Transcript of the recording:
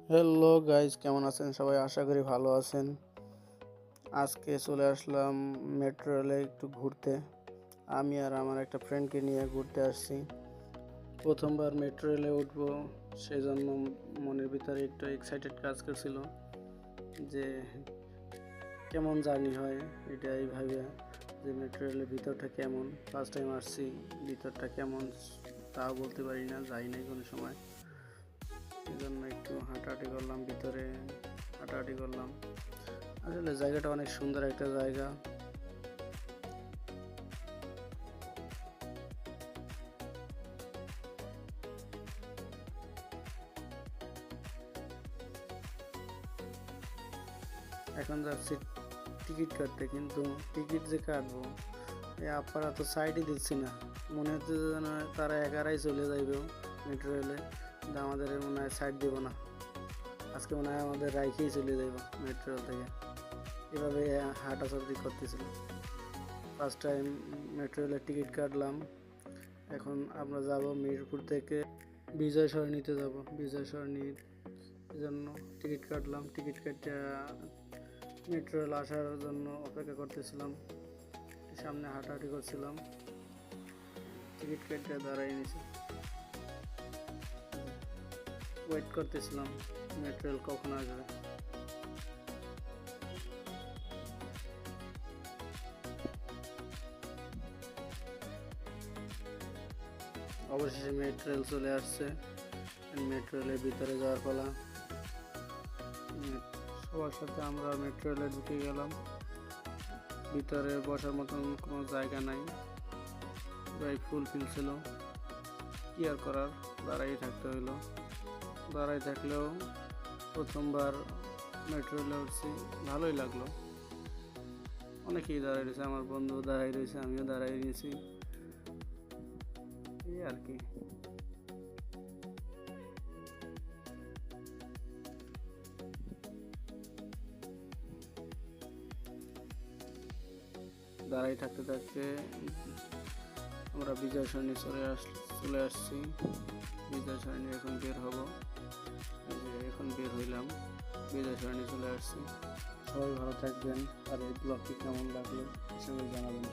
Hello guys, কেমন আছেন সবাই? আশা করি ভালো আছেন। আজকে চলে আসলাম মেট্রো রেলে একটু ঘুরতে। আমি আর আমার একটা ফ্রেন্ডকে নিয়ে ঘুরতে আসছি। প্রথমবার মেট্রো রেলে উঠবো, সেজন্য মনের ভিতরে একটু এক্সাইটেড কাজ করছিল যে কেমন জার্নি হয় এটাই ভাবে, যে মেট্রো রেলের ভিতরটা কেমন। ফার্স্ট টাইম আসছি, ভিতরটা কেমন তাও বলতে পারি না, যাই নাই কোনো সময়। এই জন্য একটু হাঁটাহাঁটি করলাম, ভিতরে হাঁটাহাঁটি করলাম। আসলে জায়গাটা অনেক সুন্দর একটা জায়গা। এখন যাচ্ছি টিকিট কাটতে, কিন্তু টিকিট যে কাটবো এই আপারা তো সাইডই দিচ্ছি না। মনে হচ্ছে যেন তারা একারাই চলে যাইবে মেট্রো রেলে, কিন্তু আমাদের মনে হয় সাইড দিব না। আজকে মনে হয় আমাদের রাইখেই চলে যাইব মেট্রো রেল থেকে। এভাবে হাঁটাচলতি করতেছিল। ফার্স্ট টাইম মেট্রো রেলের টিকিট কাটলাম। এখন আমরা যাব মিরপুর থেকে বিজয় সরণিতে যাব। বিজয় সরণির জন্য টিকিট কাটলাম। টিকিট কেটে মেট্রো রেল আসার জন্য অপেক্ষা করতেছিলাম। সামনে হাঁটাহাঁটি করছিলাম, টিকিট কেটে দাঁড়াই নিয়েছি, ওয়েট করতেছিলাম মেট্রো রেল কখন আসবে। অবশেষে মেট্রো রেল চলে আসছে। মেট্রো রেলের ভিতরে যাওয়ার পালা। সবার সাথে আমরা মেট্রো রেলে ঢুকে গেলাম। ভিতরে বসার মতন কোনো জায়গা নাই, প্রায় ফুল ছিল। কি আর করার, দাঁড়াই থাকতে হইলো। দাঁড়াই থাকলেও প্রথমবার মেট্রো রেলে উঠছি, ভালোই লাগলো। অনেকেই দাঁড়াই রয়েছে, আমার বন্ধু দাঁড়াই রয়েছে, আমিও দাঁড়াই রয়েছি, এই আর কি। দাঁড়াই থাকতে থাকতে আমরা বিজয় সরণি চলে আসছি। বিজয় সরণি এখন বের হব, এখন বের হইলাম, বিজয় সরণি চলে আসছি। সবাই ভালো থাকবেন, আর এই ব্লগটি কেমন লাগলো সবাই জানাবেন।